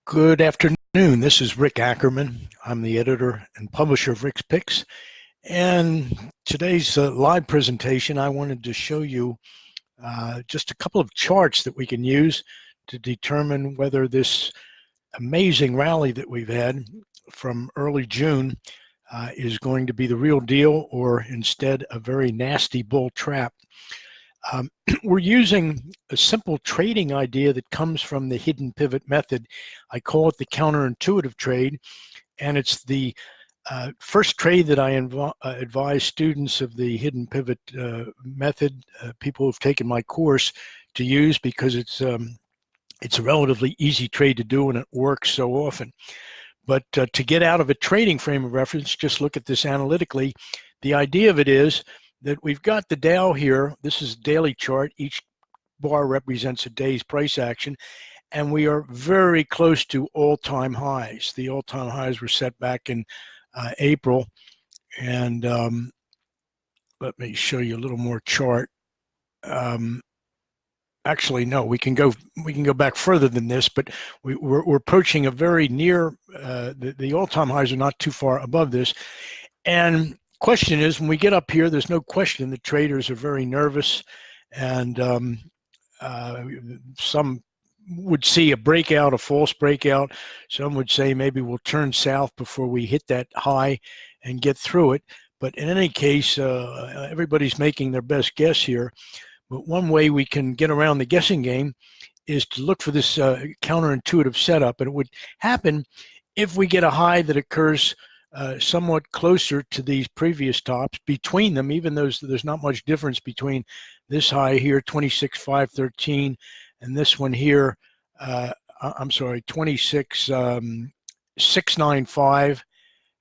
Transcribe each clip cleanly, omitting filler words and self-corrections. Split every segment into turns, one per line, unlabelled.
Good afternoon. This is Rick Ackerman. I'm the editor and publisher of Rick's Picks. And today's live presentation, I wanted to show you just a couple of charts that we can use to determine whether this amazing rally that we've had from early June is going to be the real deal or instead a very nasty bull trap. We're using a simple trading idea that comes from the hidden pivot method. I call it the counterintuitive trade, and it's the first trade that I advise students of the hidden pivot method, people who've taken my course, to use because it's a relatively easy trade to do and it works so often. But to get out of a trading frame of reference, just look at this analytically. The idea of it is that we've got the Dow here. This is a daily chart. Each bar represents a day's price action, and we are very close to all-time highs. The all-time highs were set back in April, and let me show you a little more chart. Actually, no, we can go back further than this, but we're approaching a very near. The all-time highs are not too far above this, and question is, when we get up here, there's no question the traders are very nervous, and some would see a breakout, a false breakout. Some would say maybe we'll turn south before we hit that high and get through it. But in any case, everybody's making their best guess here. But one way we can get around the guessing game is to look for this counterintuitive setup, and it would happen if we get a high that occurs somewhat closer to these previous tops. Between them, even though there's not much difference between this high here, 26,513, and this one here, I'm sorry, 26,695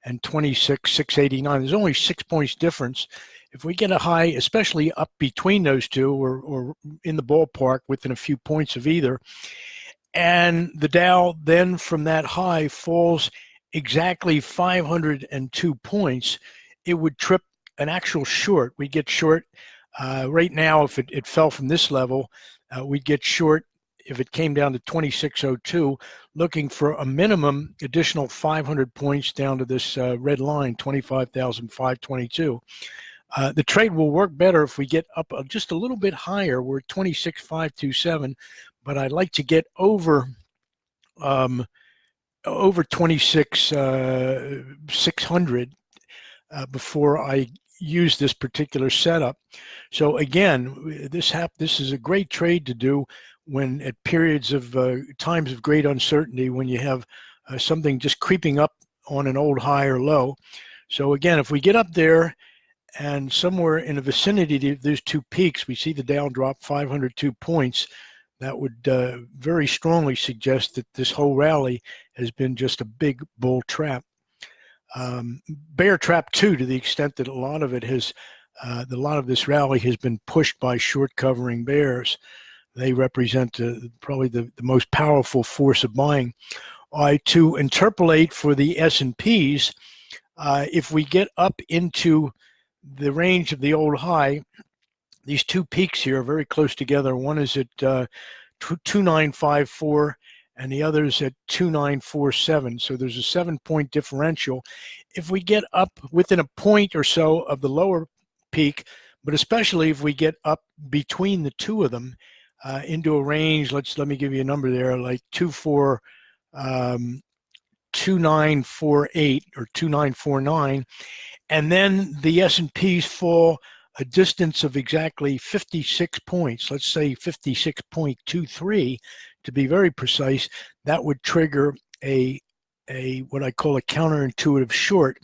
and 26,689. There's only 6 points difference. If we get a high, especially up between those two, or in the ballpark within a few points of either, and the Dow then from that high falls exactly 502 points, it would trip an actual short. We get short right now. If it fell from this level, we'd get short if it came down to 2602, looking for a minimum additional 500 points down to this red line, 25,522. The trade will work better if we get up just a little bit higher. We're at 26,527, but I'd like to get over 26,600 before I use this particular setup. So again, this is a great trade to do when at periods of times of great uncertainty, when you have something just creeping up on an old high or low. So again, if we get up there and somewhere in the vicinity of those two peaks, we see the Dow drop 502 points, that would very strongly suggest that this whole rally has been just a big bull trap. Bear trap too, to the extent that a lot of this rally has been pushed by short covering bears. They represent probably the most powerful force of buying. To interpolate for the S&Ps, if we get up into the range of the old high, these two peaks here are very close together. One is at 2954 and the other is at 2947. So there's a 7-point differential. If we get up within a point or so of the lower peak, but especially if we get up between the two of them into a range, let me give you a number there, like 2948 or 2949, and then the S&Ps fall a distance of exactly 56 points, let's say 56.23 to be very precise, that would trigger a what I call a counterintuitive short.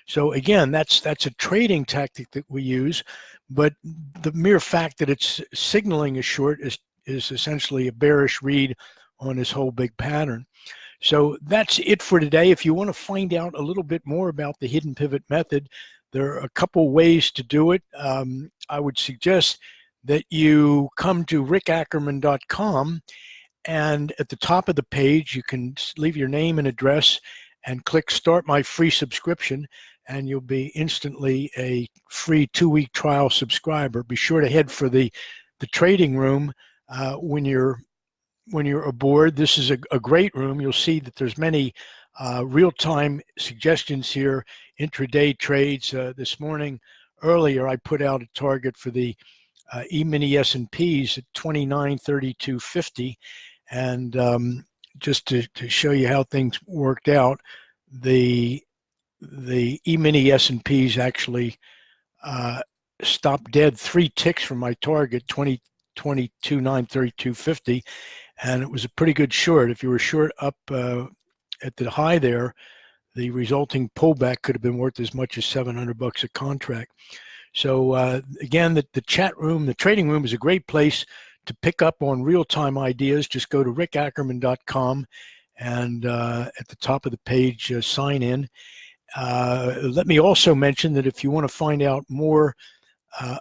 So again, that's a trading tactic that we use, but the mere fact that it's signaling a short is essentially a bearish read on this whole big pattern. So that's it for today. If you want to find out a little bit more about the hidden pivot method, there are a couple ways to do it. I would suggest that you come to rickackerman.com, and at the top of the page, you can leave your name and address and click Start My Free Subscription, and you'll be instantly a free 2-week trial subscriber. Be sure to head for the trading room when you're when you're aboard, this is a great room. You'll see that there's many real-time suggestions here, intraday trades. This morning, earlier, I put out a target for the E-mini S&Ps at 2932.50, and just to show you how things worked out, the E-mini S&Ps actually stopped dead 3 ticks from my target, 22,932.50, and it was a pretty good short. If you were short up at the high there, the resulting pullback could have been worth as much as $700 a contract. So again, the chat room, the trading room is a great place to pick up on real-time ideas. Just go to rickackerman.com and at the top of the page, sign in. Let me also mention that if you want to find out more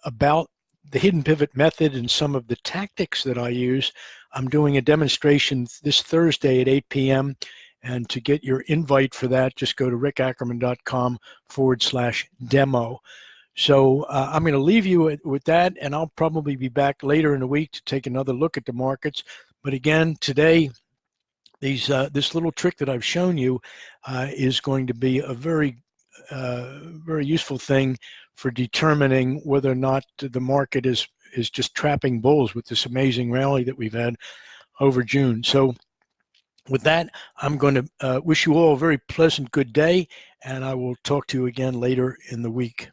about the hidden pivot method and some of the tactics that I use, I'm doing a demonstration this Thursday at 8 p.m. And to get your invite for that, just go to rickackerman.com/demo. So I'm going to leave you with that, and I'll probably be back later in the week to take another look at the markets. But again, today, this little trick that I've shown you is going to be a very useful thing for determining whether or not the market is just trapping bulls with this amazing rally that we've had over June. So with that, I'm going to wish you all a very pleasant good day, and I will talk to you again later in the week.